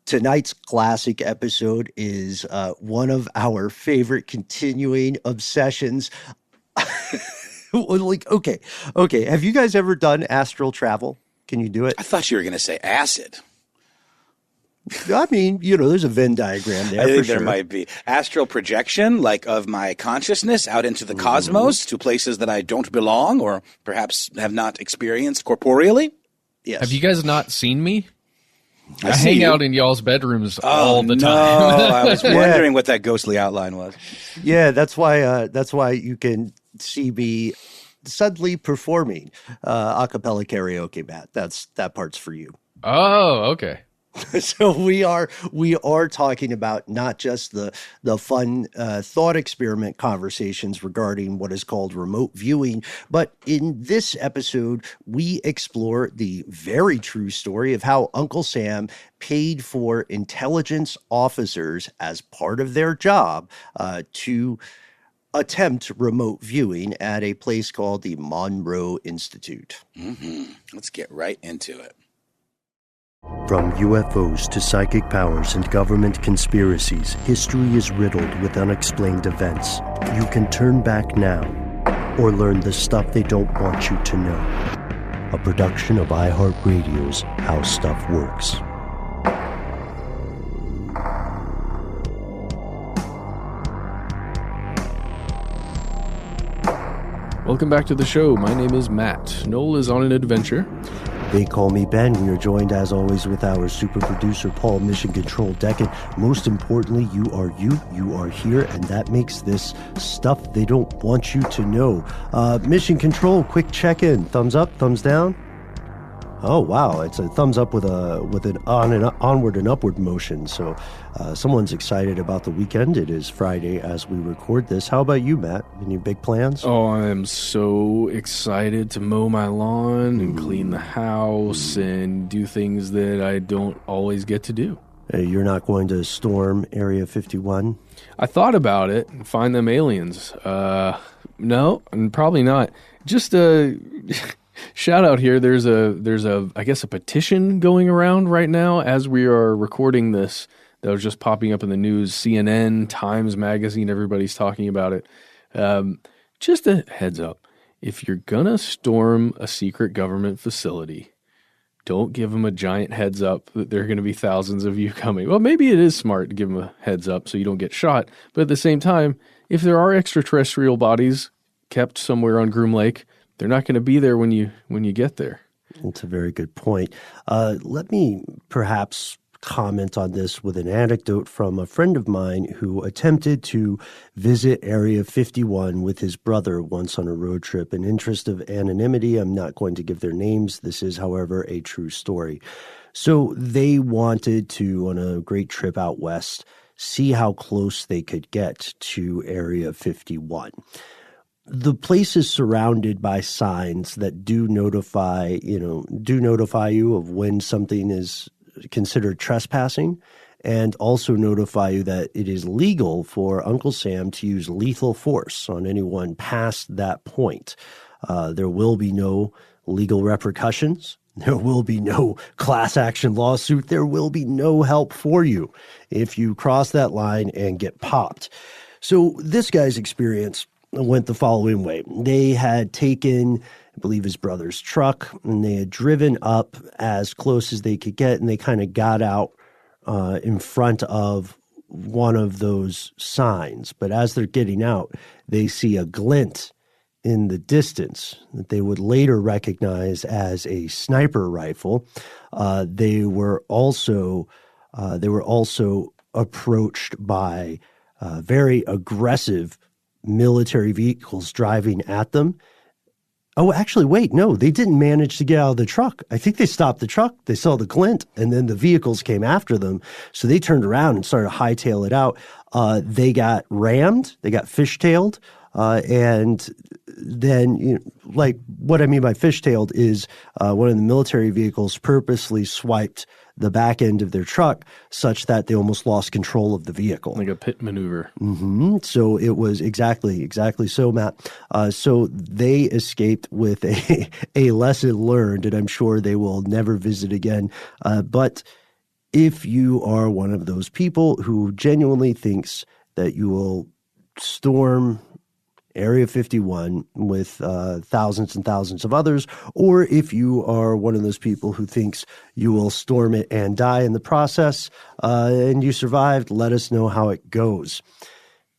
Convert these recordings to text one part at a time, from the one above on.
Tonight's classic episode is one of our favorite continuing obsessions. Okay. Have you guys ever done astral travel? Can you do it? I thought you were going to say acid. I mean, there's a Venn diagram there. I think for there sure. might be astral projection, like of my consciousness out into the cosmos to places that I don't belong or perhaps have not experienced corporeally. Yes. Have you guys not seen me? I see hang you. out in y'all's bedrooms all the no. time. I was wondering what that ghostly outline was. Yeah, that's why you can see me suddenly performing a cappella karaoke, Matt. That part's for you. Oh, okay. So we are talking about not just the fun thought experiment conversations regarding what is called remote viewing, but in this episode, we explore the very true story of how Uncle Sam paid for intelligence officers as part of their job to attempt remote viewing at a place called the Monroe Institute. Mm-hmm. Let's get right into it. From UFOs to psychic powers and government conspiracies, history is riddled with unexplained events. You can turn back now or learn the stuff they don't want you to know. A production of iHeartRadio's How Stuff Works. Welcome back to the show. My name is Matt. Noel is on an adventure. They call me Ben. We are joined, as always, with our super producer, Paul, Mission Control Deccan. Most importantly, you are here, and that makes this stuff they don't want you to know. Mission Control, quick check-in. Thumbs up, thumbs down? Oh, wow. It's a thumbs up with an onward and upward motion. So someone's excited about the weekend. It is Friday as we record this. How about you, Matt? Any big plans? Oh, I am so excited to mow my lawn and clean the house and do things that I don't always get to do. You're not going to storm Area 51? I thought about it and find them aliens. No, probably not. Just shout out here. There's a I guess a petition going around right now as we are recording this that was just popping up in the news. CNN, Times Magazine, everybody's talking about it. Just a heads up. If you're gonna storm a secret government facility, don't give them a giant heads up that there are going to be thousands of you coming. Well, maybe it is smart to give them a heads up so you don't get shot. But at the same time, if there are extraterrestrial bodies kept somewhere on Groom Lake, they're not going to be there when you get there. That's a very good point. Let me perhaps comment on this with an anecdote from a friend of mine who attempted to visit Area 51 with his brother once on a road trip. In interest of anonymity, I'm not going to give their names. This is, however, a true story. So they wanted to, on a great trip out west, see how close they could get to Area 51. The place is surrounded by signs that do notify you of when something is considered trespassing, and also notify you that it is legal for Uncle Sam to use lethal force on anyone past that point. There will be no legal repercussions. There will be no class action lawsuit. There will be no help for you if you cross that line and get popped. So this guy's experience went the following way. They had taken, I believe, his brother's truck, and they had driven up as close as they could get, and they kind of got out in front of one of those signs. But as they're getting out, they see a glint in the distance that they would later recognize as a sniper rifle. They were also approached by very aggressive military vehicles driving at them. Oh, actually, wait, no, they didn't manage to get out of the truck. I think they stopped the truck. They saw the glint, and then the vehicles came after them. So they turned around and started to hightail it out. They got rammed. They got fishtailed. And then, like, what I mean by fishtailed is one of the military vehicles purposely swiped the back end of their truck such that they almost lost control of the vehicle. Like a pit maneuver. Mm-hmm. So it was exactly so, Matt. So they escaped with a lesson learned, and I'm sure they will never visit again. But If you are one of those people who genuinely thinks that you will storm Area 51 with thousands and thousands of others, or if you are one of those people who thinks you will storm it and die in the process, and you survived, let us know how it goes.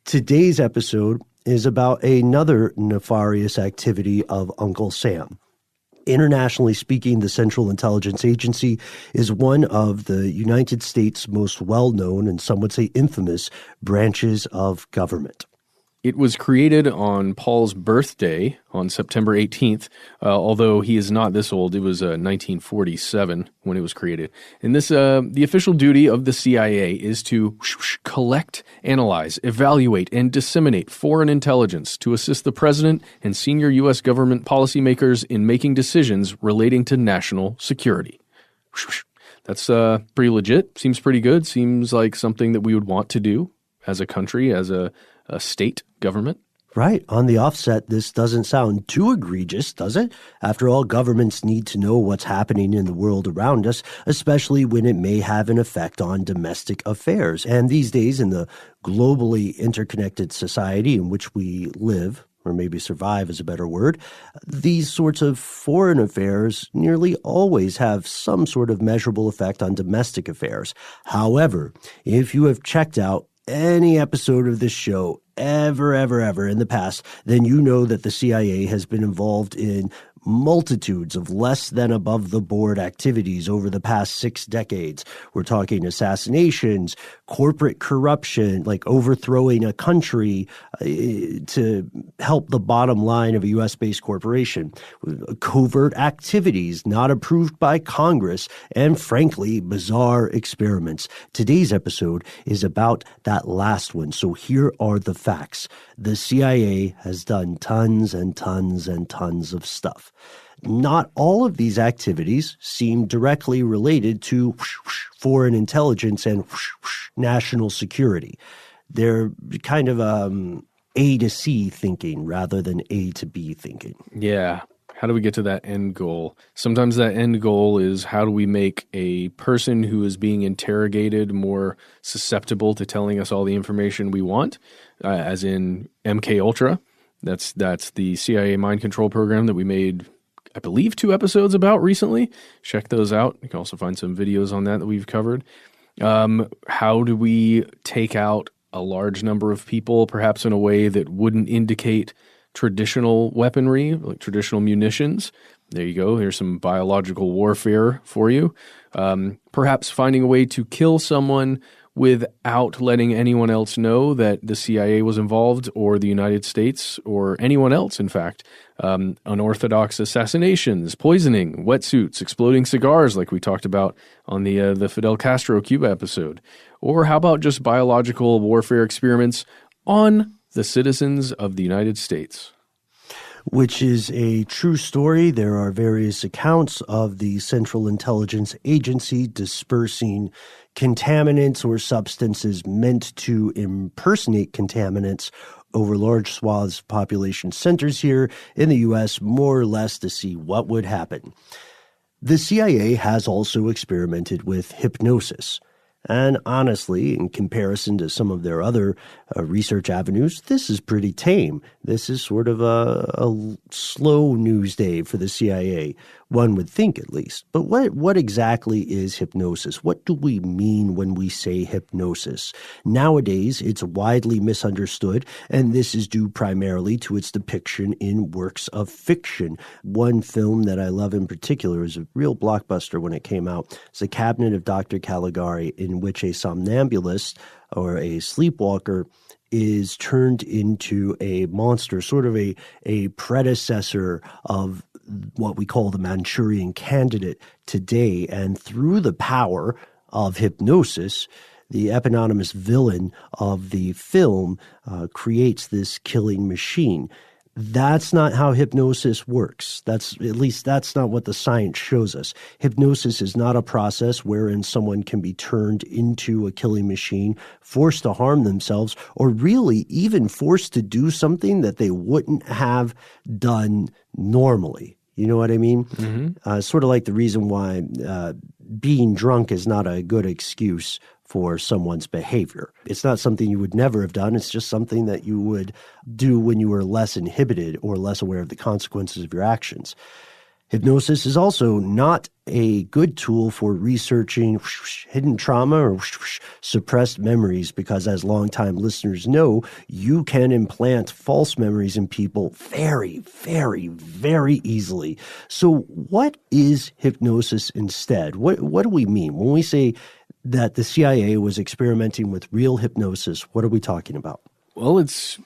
Today's episode is about another nefarious activity of Uncle Sam. Internationally speaking, the Central Intelligence Agency is one of the United States' most well-known, and some would say infamous, branches of government. It was created on Paul's birthday on September 18th, although he is not this old. It was 1947 when it was created. And this, the official duty of the CIA is to collect, analyze, evaluate, and disseminate foreign intelligence to assist the president and senior U.S. government policymakers in making decisions relating to national security. That's pretty legit. Seems pretty good. Seems like something that we would want to do as a country, as a state government. Right. On the offset, this doesn't sound too egregious, does it? After all, governments need to know what's happening in the world around us, especially when it may have an effect on domestic affairs. And these days, in the globally interconnected society in which we live, or maybe survive is a better word, these sorts of foreign affairs nearly always have some sort of measurable effect on domestic affairs. However, if you have checked out any episode of this show ever in the past, then you know that the CIA has been involved in multitudes of less than above the board activities over the past 6 decades. We're talking assassinations, corporate corruption, like overthrowing a country to help the bottom line of a U.S.-based corporation, covert activities not approved by Congress, and frankly, bizarre experiments. Today's episode is about that last one. So here are the facts. The CIA has done tons and tons and tons of stuff. Not all of these activities seem directly related to foreign intelligence and national security. They're kind of A to C thinking rather than A to B thinking. Yeah. How do we get to that end goal? Sometimes that end goal is how do we make a person who is being interrogated more susceptible to telling us all the information we want, as in MK Ultra. That's the CIA mind control program that we made, I believe, 2 episodes about recently. Check those out. You can also find some videos on that we've covered. How do we take out a large number of people, perhaps in a way that wouldn't indicate traditional weaponry, like traditional munitions? There you go. Here's some biological warfare for you. Perhaps finding a way to kill someone without letting anyone else know that the CIA was involved, or the United States, or anyone else, in fact. Unorthodox assassinations, poisoning, wetsuits, exploding cigars like we talked about on the Fidel Castro Cuba episode. Or how about just biological warfare experiments on the citizens of the United States? Which is a true story. There are various accounts of the Central Intelligence Agency dispersing contaminants or substances meant to impersonate contaminants over large swaths of population centers here in the U.S., more or less to see what would happen. The CIA has also experimented with hypnosis. And honestly, in comparison to some of their other research avenues, this is pretty tame. This is sort of a slow news day for the CIA, one would think at least. But what exactly is hypnosis? What do we mean when we say hypnosis? Nowadays, it's widely misunderstood, and this is due primarily to its depiction in works of fiction. One film that I love in particular is a real blockbuster when it came out. It's The Cabinet of Dr. Caligari, in which a somnambulist or a sleepwalker is turned into a monster, sort of a predecessor of what we call the Manchurian Candidate today. And through the power of hypnosis, the eponymous villain of the film creates this killing machine. That's not how hypnosis works. That's not what the science shows us. Hypnosis is not a process wherein someone can be turned into a killing machine, forced to harm themselves, or really even forced to do something that they wouldn't have done normally. You know what I mean? Mm-hmm. Sort of like the reason why being drunk is not a good excuse for someone's behavior. It's not something you would never have done. It's just something that you would do when you were less inhibited or less aware of the consequences of your actions. Hypnosis is also not a good tool for researching hidden trauma or suppressed memories because, as longtime listeners know, you can implant false memories in people very, very, very easily. So what is hypnosis instead? What do we mean? When we say that the CIA was experimenting with real hypnosis, what are we talking about? Well, it's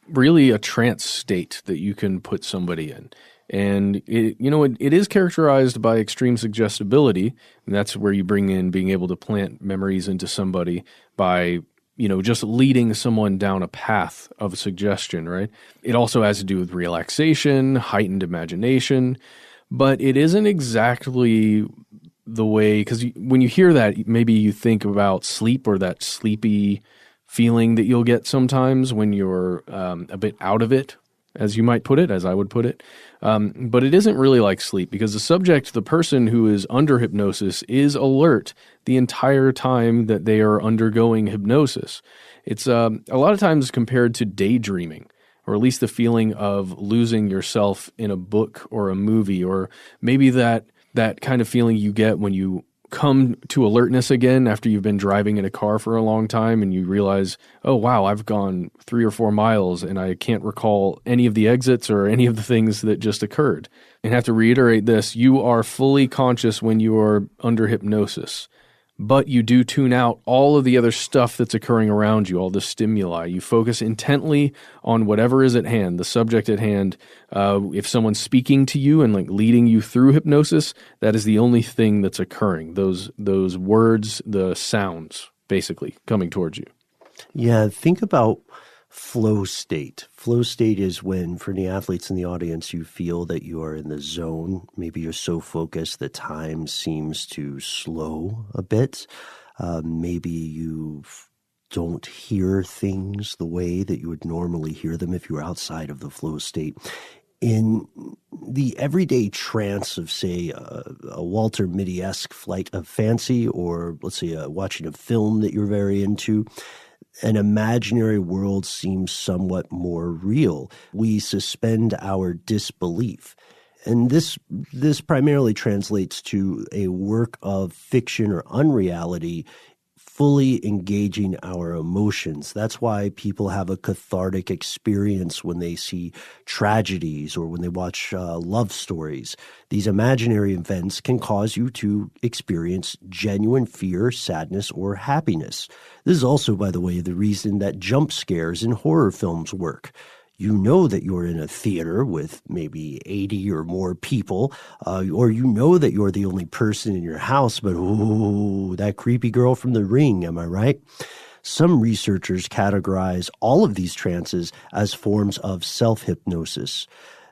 really a trance state that you can put somebody in. And it is characterized by extreme suggestibility, and that's where you bring in being able to plant memories into somebody by, just leading someone down a path of suggestion, right? It also has to do with relaxation, heightened imagination, but it isn't exactly the way, because when you hear that, maybe you think about sleep or that sleepy feeling that you'll get sometimes when you're a bit out of it, as you might put it, as I would put it. But it isn't really like sleep because the person who is under hypnosis is alert the entire time that they are undergoing hypnosis. It's a lot of times compared to daydreaming, or at least the feeling of losing yourself in a book or a movie, or maybe that kind of feeling you get when you come to alertness again after you've been driving in a car for a long time and you realize, oh, wow, I've gone 3 or 4 miles and I can't recall any of the exits or any of the things that just occurred. And I have to reiterate this, you are fully conscious when you are under hypnosis, but you do tune out all of the other stuff that's occurring around you, all the stimuli. You focus intently on whatever is at hand, the subject at hand. If someone's speaking to you and leading you through hypnosis, that is the only thing that's occurring. Those words, the sounds, basically coming towards you. Yeah, think about flow state. Flow state is when, for the athletes in the audience, you feel that you are in the zone. Maybe you're so focused that time seems to slow a bit. Maybe you don't hear things the way that you would normally hear them if you were outside of the flow state. In the everyday trance of, say, a Walter Mitty-esque flight of fancy, or let's say watching a film that you're very into, an imaginary world seems somewhat more real. We suspend our disbelief. And this primarily translates to a work of fiction or unreality fully engaging our emotions. That's why people have a cathartic experience when they see tragedies or when they watch love stories. These imaginary events can cause you to experience genuine fear, sadness, or happiness. This is also, by the way, the reason that jump scares in horror films work. You know that you're in a theater with maybe 80 or more people, or you know that you're the only person in your house, but ooh, that creepy girl from The Ring, am I right? Some researchers categorize all of these trances as forms of self-hypnosis.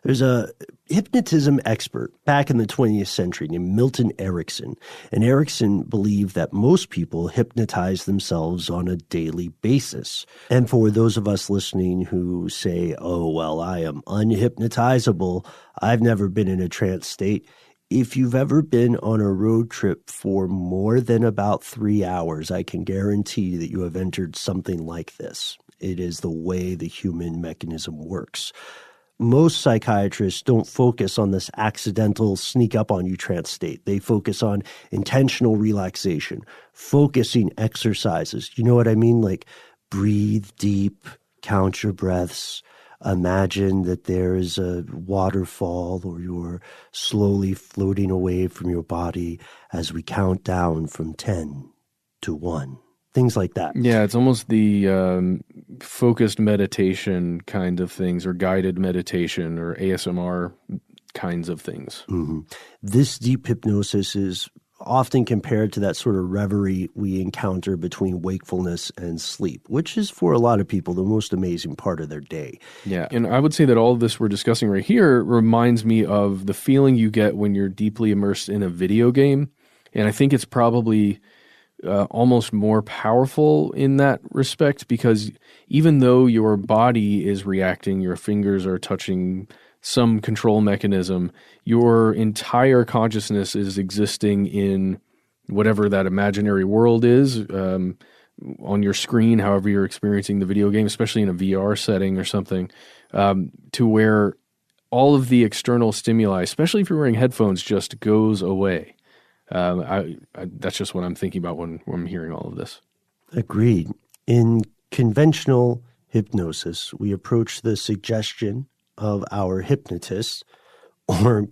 There's a hypnotism expert back in the 20th century named Milton Erickson, and Erickson believed that most people hypnotize themselves on a daily basis. And for those of us listening who say, oh, well, I am unhypnotizable, I've never been in a trance state, if you've ever been on a road trip for more than about 3 hours, I can guarantee that you have entered something like this. It is the way the human mechanism works. Most psychiatrists don't focus on this accidental sneak up on you trance state. They focus on intentional relaxation, focusing exercises. You know what I mean? Like breathe deep, count your breaths, imagine that there is a waterfall or you're slowly floating away from your body as we count down from 10 to 1. Things like that. Yeah, it's almost the focused meditation kind of things, or guided meditation, or ASMR kinds of things. Mm-hmm. This deep hypnosis is often compared to that sort of reverie we encounter between wakefulness and sleep, which is for a lot of people the most amazing part of their day. Yeah, and I would say that all of this we're discussing right here reminds me of the feeling you get when you're deeply immersed in a video game. And I think it's probably almost more powerful in that respect, because even though your body is reacting, your fingers are touching some control mechanism, your entire consciousness is existing in whatever that imaginary world is on your screen, however you're experiencing the video game, especially in a VR setting or something, to where all of the external stimuli, especially if you're wearing headphones, just goes away. That's just what I'm thinking about when I'm hearing all of this. Agreed. In conventional hypnosis, we approach the suggestion of our hypnotist, or,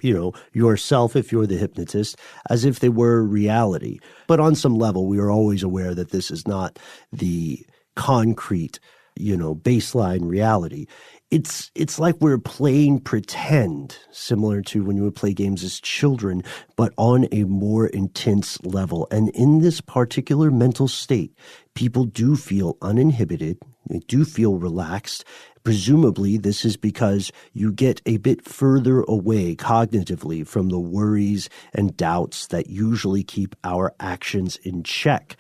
yourself if you're the hypnotist, as if they were reality. But on some level, we are always aware that this is not the concrete, baseline reality. It's like we're playing pretend, similar to when you would play games as children, but on a more intense level. And in this particular mental state, people do feel uninhibited. They do feel relaxed. Presumably, this is because you get a bit further away cognitively from the worries and doubts that usually keep our actions in check.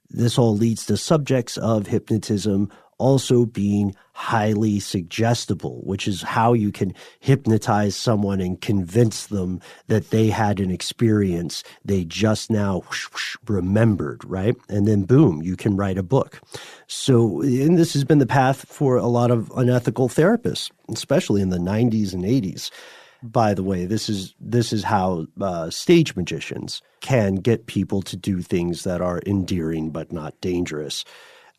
This all leads to subjects of hypnotism also being highly suggestible, which is how you can hypnotize someone and convince them that they had an experience they just now remembered, right? And then boom, you can write a book. So, and this has been the path for a lot of unethical therapists, especially in the 90s and 80s. By the way, this is how stage magicians can get people to do things that are endearing but not dangerous.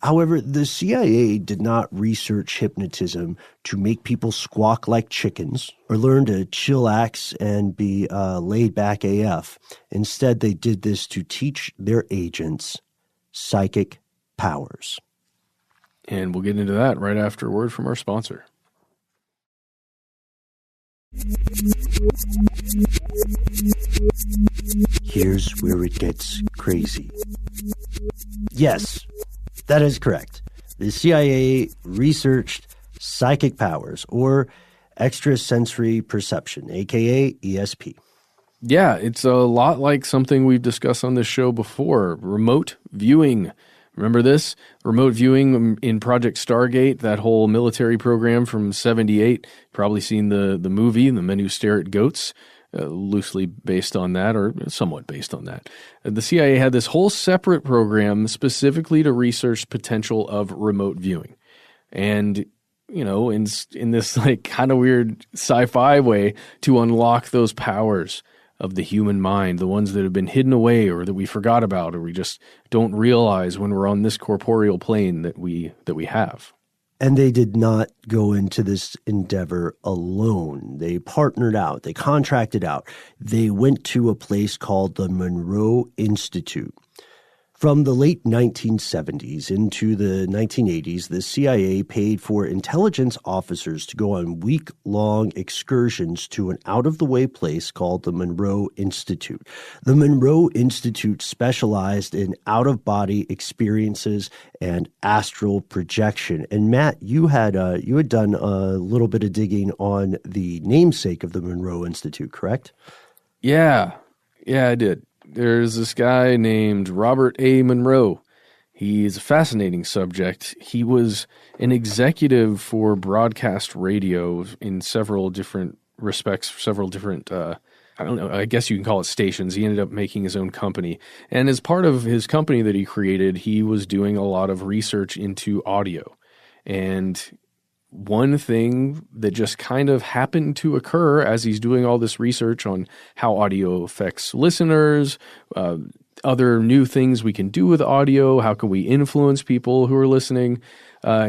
However, the CIA did not research hypnotism to make people squawk like chickens or learn to chillax and be laid back AF. Instead, they did this to teach their agents psychic powers. And we'll get into that right after a word from our sponsor. Here's where it gets crazy. Yes, that is correct. The CIA researched psychic powers, or extrasensory perception, aka ESP. Yeah, it's a lot like something we've discussed on this show before, remote viewing. Remember this? Remote viewing in Project Stargate, that whole military program from 78. Probably seen the movie, The Men Who Stare at Goats, loosely based on that, or somewhat based on that. The CIA had this whole separate program specifically to research potential of remote viewing. And, in this like kind of weird sci-fi way to unlock those powers of the human mind, the ones that have been hidden away or that we forgot about or we just don't realize when we're on this corporeal plane that we have. And they did not go into this endeavor alone. They partnered out. They contracted out. They went to a place called the Monroe Institute. From the late 1970s into the 1980s, the CIA paid for intelligence officers to go on week-long excursions to an out-of-the-way place called the Monroe Institute. The Monroe Institute specialized in out-of-body experiences and astral projection. And Matt, you had done a little bit of digging on the namesake of the Monroe Institute, correct? Yeah, I did. There's this guy named Robert A. Monroe. He's a fascinating subject. He was an executive for broadcast radio in several different respects, several different, I guess you can call it stations. He ended up making his own company. And as part of his company that he created, he was doing a lot of research into audio. And one thing that just kind of happened to occur as he's doing all this research on how audio affects listeners, other new things we can do with audio, how can we influence people who are listening,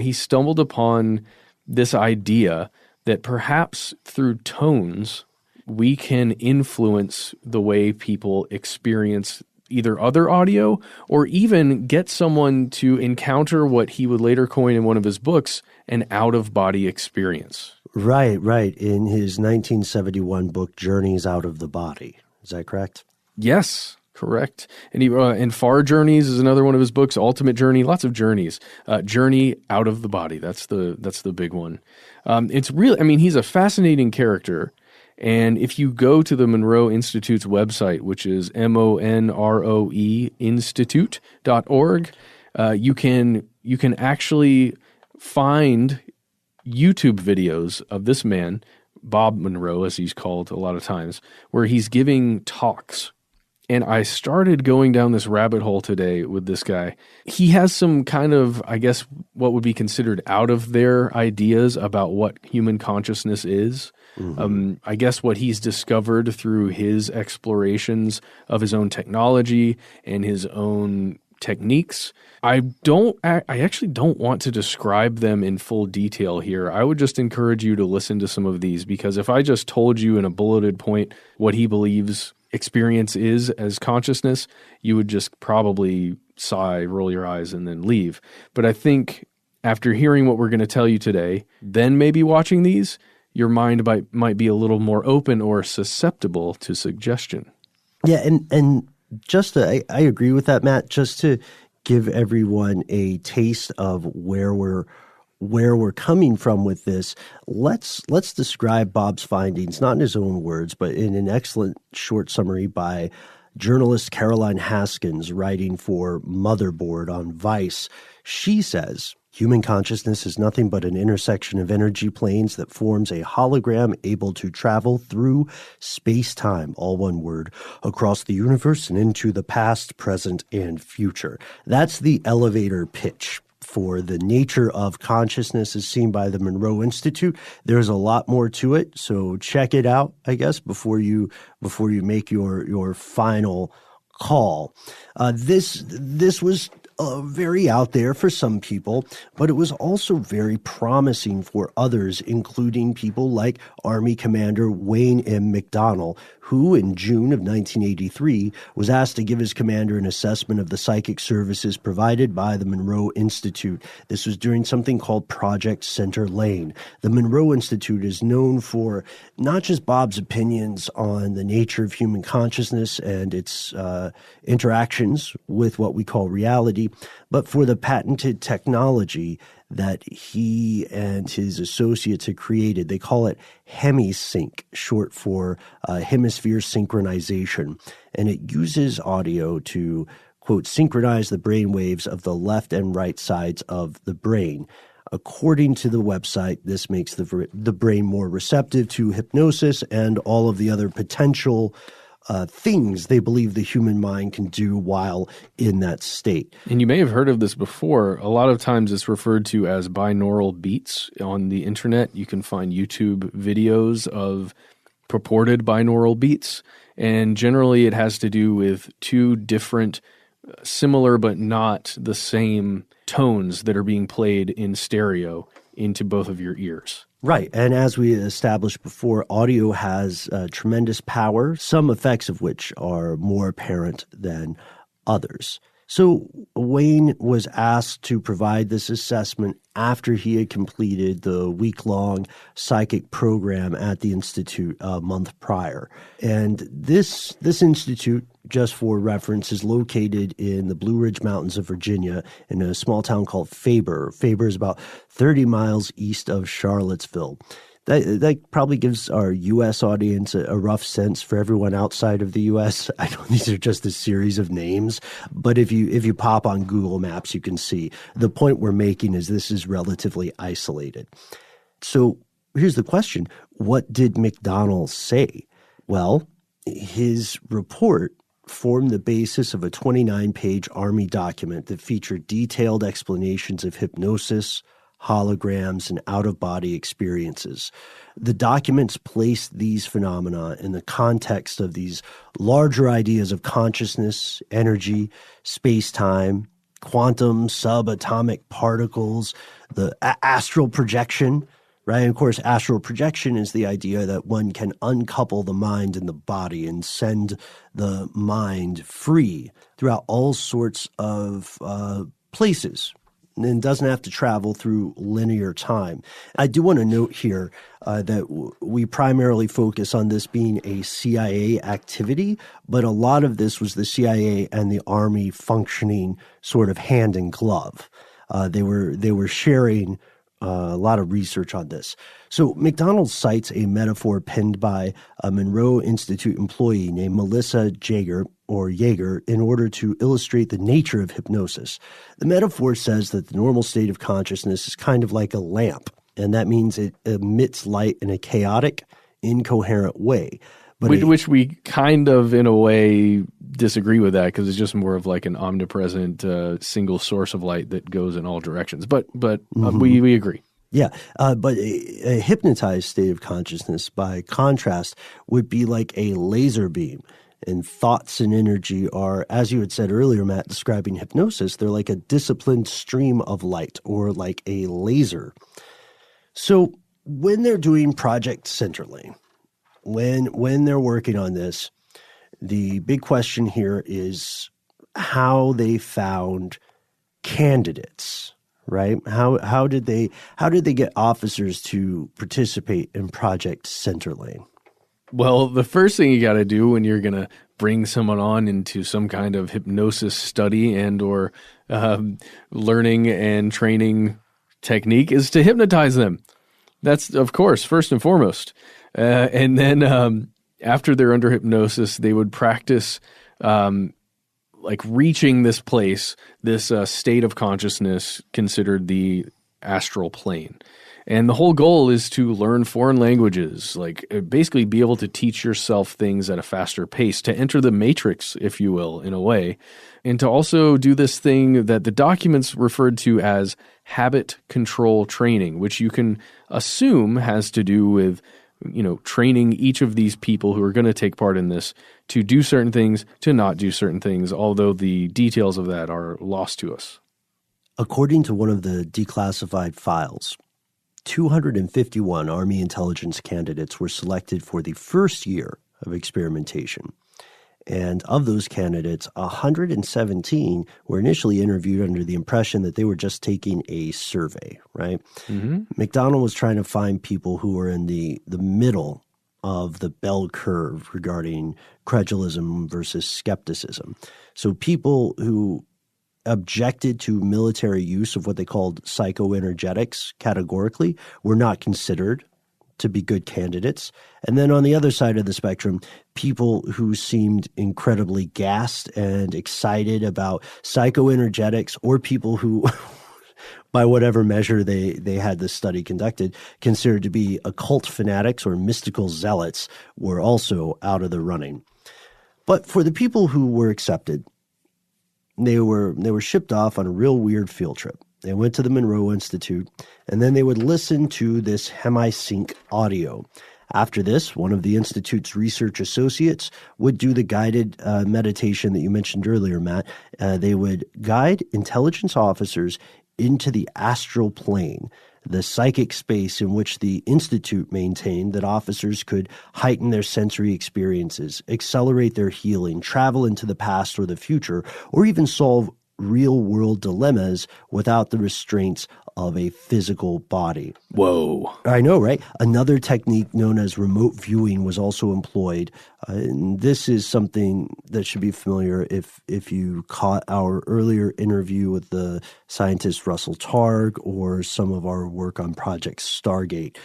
he stumbled upon this idea that perhaps through tones we can influence the way people experience either other audio or even get someone to encounter what he would later coin in one of his books, an out-of-body experience. Right. In his 1971 book, Journeys Out of the Body. Is that correct? Yes, correct. And and Far Journeys is another one of his books, Ultimate Journey, lots of journeys. Journey Out of the Body, that's the big one. It's really, he's a fascinating character. And if you go to the Monroe Institute's website, which is MONROE Institute.org, you can actually find YouTube videos of this man, Bob Monroe, as he's called a lot of times, where he's giving talks. And I started going down this rabbit hole today with this guy. He has some kind of, I guess, what would be considered out of their ideas about what human consciousness is. I guess what he's discovered through his explorations of his own technology and his own techniques. I actually don't want to describe them in full detail here. I would just encourage you to listen to some of these, because if I just told you in a bulleted point what he believes experience is as consciousness, you would just probably sigh, roll your eyes, and then leave. But I think after hearing what we're going to tell you today, then maybe watching these, your mind might be a little more open or susceptible to suggestion. Yeah, and just I agree with that, Matt. Just to give everyone a taste of where we're coming from with this, let's describe Bob's findings, not in his own words, but in an excellent short summary by journalist Caroline Haskins, writing for Motherboard on Vice. She says, human consciousness is nothing but an intersection of energy planes that forms a hologram able to travel through space-time, all one word, across the universe and into the past, present, and future. That's the elevator pitch for the nature of consciousness as seen by the Monroe Institute. There's a lot more to it, so check it out, I guess, before you make your final call. This was very out there for some people, but it was also very promising for others, including people like Army Commander Wayne M. McDonnell, who in June of 1983 was asked to give his commander an assessment of the psychic services provided by the Monroe Institute. This was during something called Project Center Lane. The Monroe Institute is known for not just Bob's opinions on the nature of human consciousness and its interactions with what we call reality, but for the patented technology that he and his associates had created. They call it Hemi-Sync, short for hemisphere synchronization. And it uses audio to, quote, synchronize the brain waves of the left and right sides of the brain. According to the website, this makes the brain more receptive to hypnosis and all of the other potential things they believe the human mind can do while in that state. And you may have heard of this before. A lot of times it's referred to as binaural beats on the internet. You can find YouTube videos of purported binaural beats. And generally it has to do with two different, similar but not the same tones that are being played in stereo into both of your ears. Right. And as we established before, audio has tremendous power, some effects of which are more apparent than others. So Wayne was asked to provide this assessment after he had completed the week-long psychic program at the Institute a month prior. And this institute, just for reference, is located in the Blue Ridge Mountains of Virginia in a small town called Faber. Faber is about 30 miles east of Charlottesville. That probably gives our U.S. audience a rough sense. For everyone outside of the U.S., I know these are just a series of names, but if you pop on Google Maps, you can see. The point we're making is this is relatively isolated. So here's the question. What did McDonnell say? Well, his report formed the basis of a 29-page Army document that featured detailed explanations of hypnosis, holograms, and out-of-body experiences. The documents placed these phenomena in the context of these larger ideas of consciousness, energy, space-time, quantum, subatomic particles, the astral projection, right? And of course, astral projection is the idea that one can uncouple the mind and the body and send the mind free throughout all sorts of places, and doesn't have to travel through linear time. I do want to note here that we primarily focus on this being a CIA activity, but a lot of this was the CIA and the Army functioning sort of hand in glove. They were sharing a lot of research on this. So McDonnell cites a metaphor penned by a Monroe Institute employee named Melissa Jaeger in order to illustrate the nature of hypnosis. The metaphor says that the normal state of consciousness is kind of like a lamp, and that means it emits light in a chaotic, incoherent way. But which we kind of, in a way, disagree with that because it's just more of like an omnipresent single source of light that goes in all directions. But we agree. Yeah, but a hypnotized state of consciousness, by contrast, would be like a laser beam. And thoughts and energy are, as you had said earlier, Matt, describing hypnosis, they're like a disciplined stream of light or like a laser. So when they're doing Project Centerlane, when they're working on this, the big question here is how they found candidates. Right? How did they get officers to participate in Project Centerlane? Well, the first thing you got to do when you're going to bring someone on into some kind of hypnosis study and or learning and training technique is to hypnotize them. That's, of course, first and foremost. And then after they're under hypnosis, they would practice like reaching this place, this state of consciousness considered the astral plane. And the whole goal is to learn foreign languages, like basically be able to teach yourself things at a faster pace, to enter the matrix, if you will, in a way, and to also do this thing that the documents referred to as habit control training, which you can assume has to do with, training each of these people who are going to take part in this to do certain things, to not do certain things, although the details of that are lost to us. According to one of the declassified files, 251 Army intelligence candidates were selected for the first year of experimentation. And of those candidates, 117 were initially interviewed under the impression that they were just taking a survey, right? Mm-hmm. McDonald was trying to find people who were in the middle of the bell curve regarding credulism versus skepticism. So people who objected to military use of what they called psychoenergetics categorically were not considered to be good candidates. And then on the other side of the spectrum, people who seemed incredibly gassed and excited about psychoenergetics, or people who, by whatever measure they had this study conducted, considered to be occult fanatics or mystical zealots, were also out of the running. But for the people who were accepted, they were shipped off on a real weird field trip. They went to the Monroe Institute, and then they would listen to this Hemi-Sync audio. After this, one of the Institute's research associates would do the guided meditation that you mentioned earlier, Matt. They would guide intelligence officers into the astral plane, the psychic space in which the Institute maintained that officers could heighten their sensory experiences, accelerate their healing, travel into the past or the future, or even solve real-world dilemmas without the restraints of a physical body. Whoa. I know, right? Another technique known as remote viewing was also employed. And this is something that should be familiar if you caught our earlier interview with the scientist Russell Targ or some of our work on Project Stargate.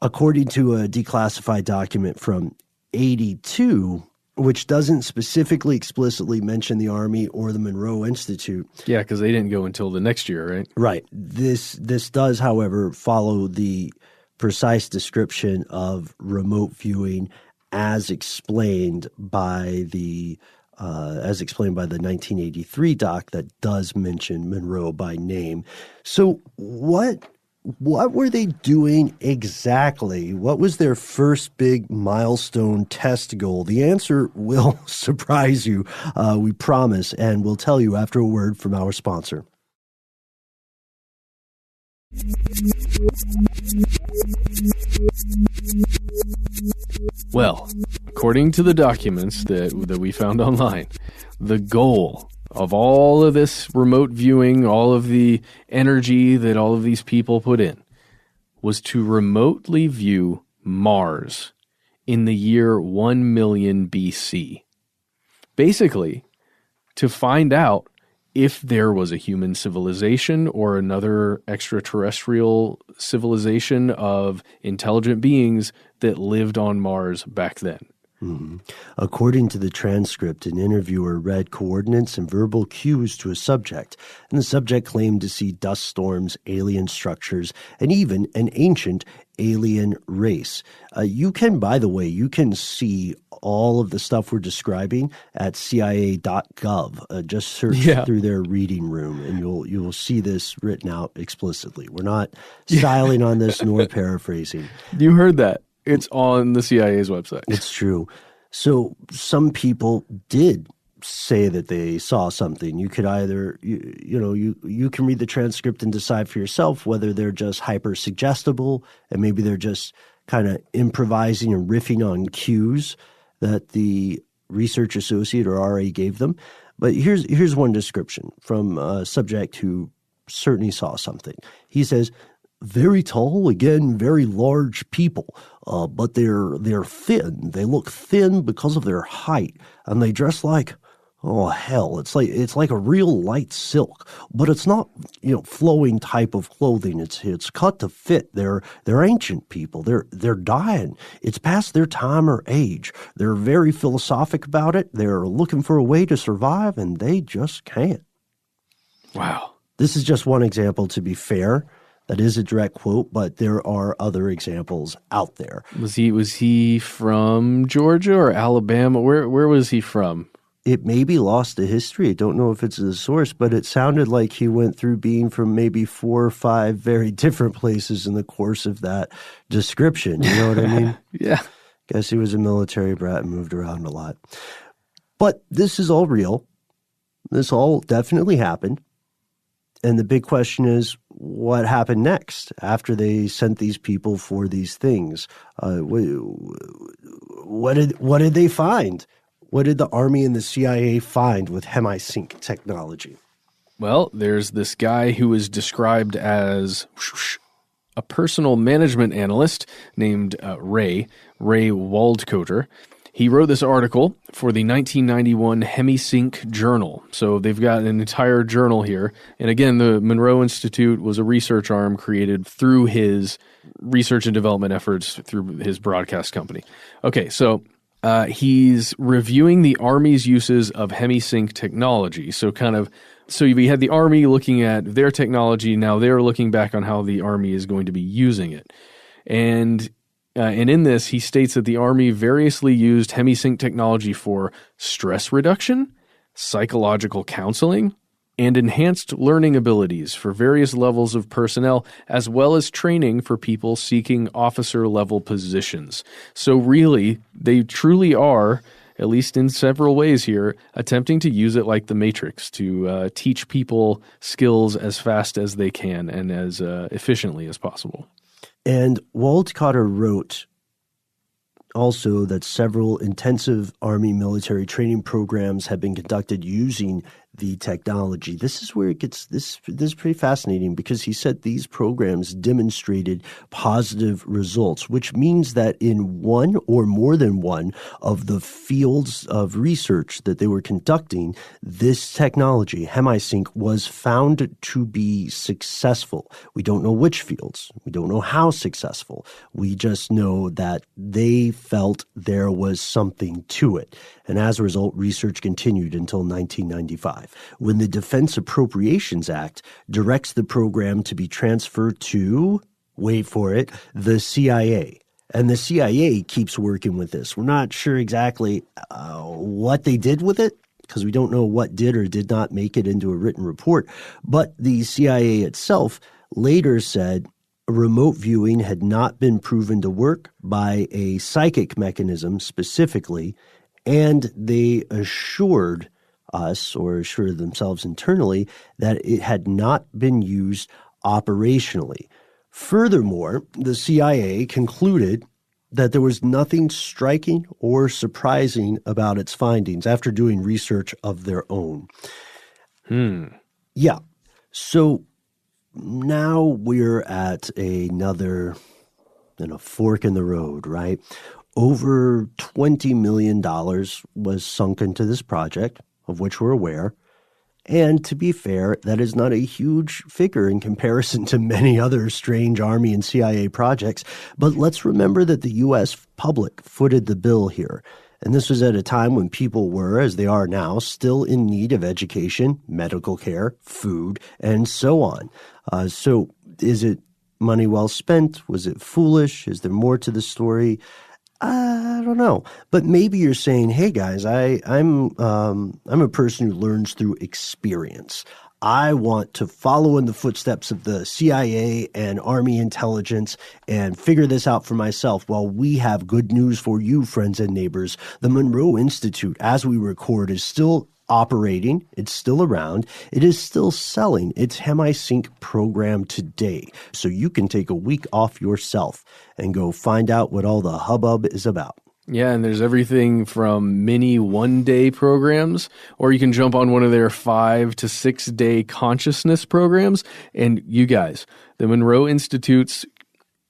According to a declassified document from 1982, which doesn't specifically explicitly mention the Army or the Monroe Institute. Yeah, because they didn't go until the next year, right? Right. This does, however, follow the precise description of remote viewing as explained by the 1983 doc that does mention Monroe by name. So what were they doing exactly? What was their first big milestone test goal? The answer will surprise you, we promise, and we'll tell you after a word from our sponsor. Well, according to the documents that we found online, the goal of all of this remote viewing, all of the energy that all of these people put in, was to remotely view Mars in the year 1 million BC. Basically, to find out if there was a human civilization or another extraterrestrial civilization of intelligent beings that lived on Mars back then. According to the transcript, an interviewer read coordinates and verbal cues to a subject, and the subject claimed to see dust storms, alien structures, and even an ancient alien race. You can, by the way, you can see all of the stuff we're describing at CIA.gov. Just search through their reading room, and you'll see this written out explicitly. We're not styling on this nor paraphrasing. You heard that. It's on the CIA's website. It's true. So some people did say that they saw something. You could either, you can read the transcript and decide for yourself whether they're just hyper suggestible and maybe they're just kind of improvising and riffing on cues that the research associate or RA gave them. But here's one description from a subject who certainly saw something. He says, very tall, again, very large people, but they're thin. They look thin because of their height, and they dress like, oh hell, it's like a real light silk, but it's not flowing type of clothing. It's cut to fit. They're ancient people. They're dying. It's past their time or age. They're very philosophic about it. They're looking for a way to survive, and they just can't. Wow. This is just one example, to be fair. That is a direct quote, but there are other examples out there. Was he from Georgia or Alabama? Where was he from? It may be lost to history. I don't know if it's the source, but it sounded like he went through being from maybe 4 or 5 very different places in the course of that description. You know what I mean? Yeah. Guess he was a military brat and moved around a lot. But this is all real. This all definitely happened. And the big question is, what happened next after they sent these people for these things? What did they find? What did the Army and the CIA find with Hemi-Sync technology? Well, there's this guy who is described as a personal management analyst named Ray Waldcoter. He wrote this article for the 1991 Hemi-Sync journal. So they've got an entire journal here. And again, the Monroe Institute was a research arm created through his research and development efforts through his broadcast company. Okay, so he's reviewing the Army's uses of Hemi-Sync technology. So we had the Army looking at their technology. Now they're looking back on how the Army is going to be using it. And in this, he states that the Army variously used Hemi-Sync technology for stress reduction, psychological counseling, and enhanced learning abilities for various levels of personnel, as well as training for people seeking officer-level positions. So really, they truly are, at least in several ways here, attempting to use it like the Matrix to teach people skills as fast as they can and as efficiently as possible. And Waldcoter wrote also that several intensive Army military training programs have been conducted using the technology. This is where it gets this is pretty fascinating, because he said these programs demonstrated positive results, which means that in one or more than one of the fields of research that they were conducting, this technology, Hemi-Sync, was found to be successful. We don't know which fields. We don't know how successful. We just know that they felt there was something to it. And as a result, research continued until 1995, when the Defense Appropriations Act directs the program to be transferred to, wait for it, the CIA. And the CIA keeps working with this. We're not sure exactly what they did with it, because we don't know what did or did not make it into a written report. But the CIA itself later said remote viewing had not been proven to work by a psychic mechanism specifically, and they assured us, or assured themselves internally, that it had not been used operationally. Furthermore, the CIA concluded that there was nothing striking or surprising about its findings after doing research of their own. Yeah. So now we're at another fork in the road, right? Over $20 million was sunk into this project, of which we're aware. And to be fair, that is not a huge figure in comparison to many other strange Army and CIA projects. But let's remember that the U.S. public footed the bill here. And this was at a time when people were, as they are now, still in need of education, medical care, food, and so on. So is it money well spent? Was it foolish? Is there more to the story? I don't know. But maybe you're saying, hey, guys, I'm a person who learns through experience. I want to follow in the footsteps of the CIA and Army intelligence and figure this out for myself. Well, we have good news for you, friends and neighbors. The Monroe Institute, as we record, is still operating. It's still around. It is still selling its Hemi-Sync program today. So you can take a week off yourself and go find out what all the hubbub is about. Yeah, and there's everything from mini one-day programs, or you can jump on one of their 5 to 6 day consciousness programs. And you guys, the Monroe Institute's,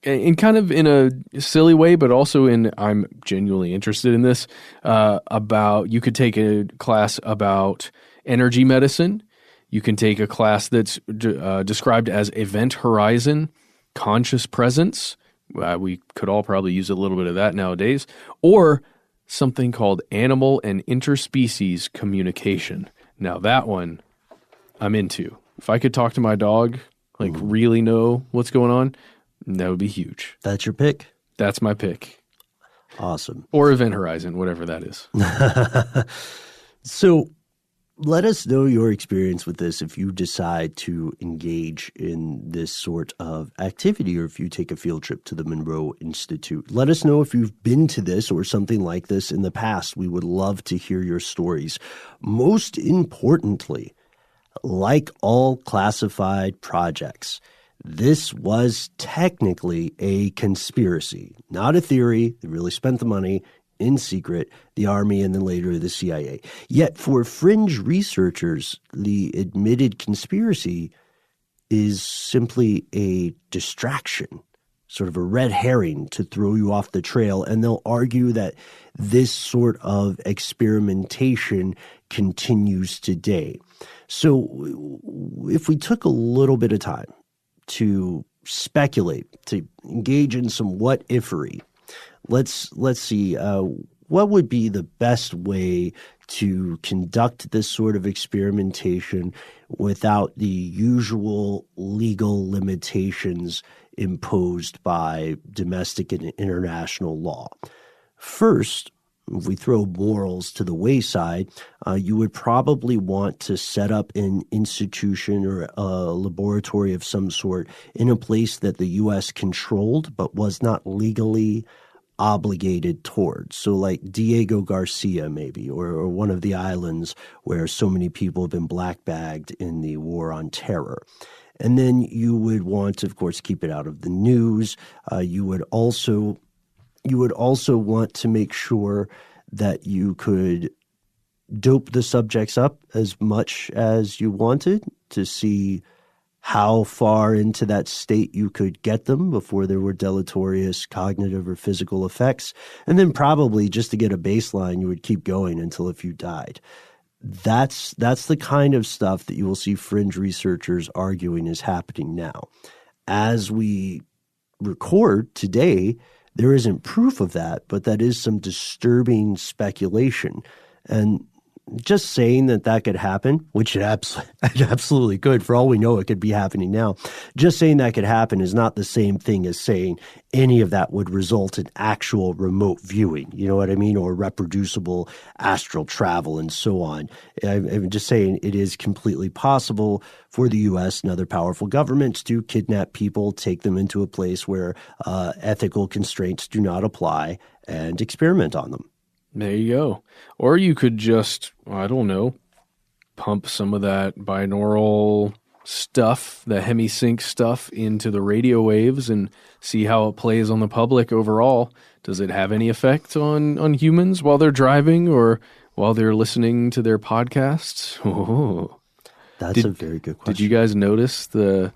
in kind of in a silly way, but also in, I'm genuinely interested in this, about, you could take a class about energy medicine. You can take a class that's described as event horizon, conscious presence. We could all probably use a little bit of that nowadays, or something called animal and interspecies communication. Now that one I'm into. If I could talk to my dog, like really know what's going on, that would be huge. That's your pick? That's my pick. Awesome. Or event horizon, whatever that is. So let us know your experience with this if you decide to engage in this sort of activity, or if you take a field trip to the Monroe Institute. Let us know if you've been to this or something like this in the past. We would love to hear your stories. Most importantly, like all classified projects, this was technically a conspiracy, not a theory. They really spent the money in secret, the Army, and then later the CIA. Yet for fringe researchers, the admitted conspiracy is simply a distraction, sort of a red herring to throw you off the trail. And they'll argue that this sort of experimentation continues today. So if we took a little bit of time to speculate, to engage in some what-ifery, let's see, what would be the best way to conduct this sort of experimentation without the usual legal limitations imposed by domestic and international law? First, if we throw morals to the wayside, you would probably want to set up an institution or a laboratory of some sort in a place that the U.S. controlled but was not legally obligated towards. So like Diego Garcia maybe, or one of the islands where so many people have been black-bagged in the war on terror. And then you would want to, of course, keep it out of the news. You would also want to make sure that you could dope the subjects up as much as you wanted to see how far into that state you could get them before there were deleterious cognitive or physical effects. And then probably just to get a baseline, you would keep going until if you died. That's the kind of stuff that you will see fringe researchers arguing is happening now. As we record today, there isn't proof of that, but that is some disturbing speculation. And just saying that could happen, which it absolutely could. For all we know, it could be happening now. Just saying that could happen is not the same thing as saying any of that would result in actual remote viewing, you know what I mean, or reproducible astral travel and so on. I'm just saying it is completely possible for the U.S. and other powerful governments to kidnap people, take them into a place where ethical constraints do not apply, and experiment on them. There you go. Or you could just, I don't know, pump some of that binaural stuff, the Hemi-Sync stuff, into the radio waves and see how it plays on the public overall. Does it have any effect on humans while they're driving or while they're listening to their podcasts? Oh. That's a very good question. Did you guys notice the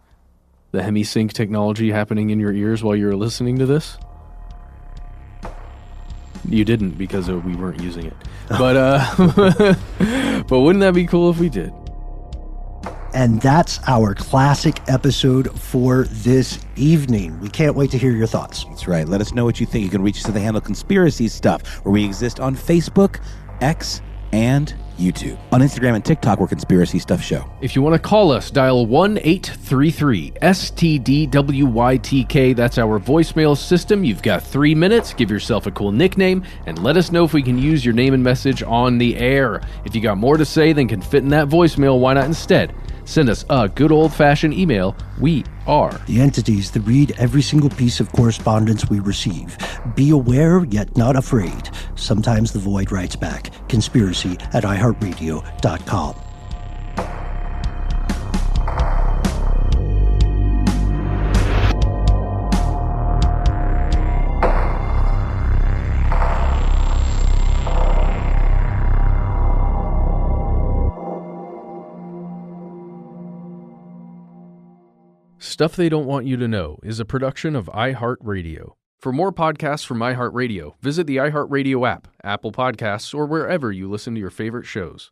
Hemi-Sync technology happening in your ears while you were listening to this? You didn't because we weren't using it. But but wouldn't that be cool if we did? And that's our classic episode for this evening. We can't wait to hear your thoughts. That's right. Let us know what you think. You can reach us at the handle Conspiracy Stuff, where we exist on Facebook, X, and YouTube. On Instagram and TikTok, we're Conspiracy Stuff Show. If you want to call us, dial 1-833-STDWYTK. That's our voicemail system. You've got 3 minutes. Give yourself a cool nickname and let us know if we can use your name and message on the air. If you got more to say than can fit in that voicemail, why not instead send us a good old-fashioned email? We are the entities that read every single piece of correspondence we receive. Be aware, yet not afraid. Sometimes the void writes back. Conspiracy@iHeartRadio.com. Stuff They Don't Want You to Know is a production of iHeartRadio. For more podcasts from iHeartRadio, visit the iHeartRadio app, Apple Podcasts, or wherever you listen to your favorite shows.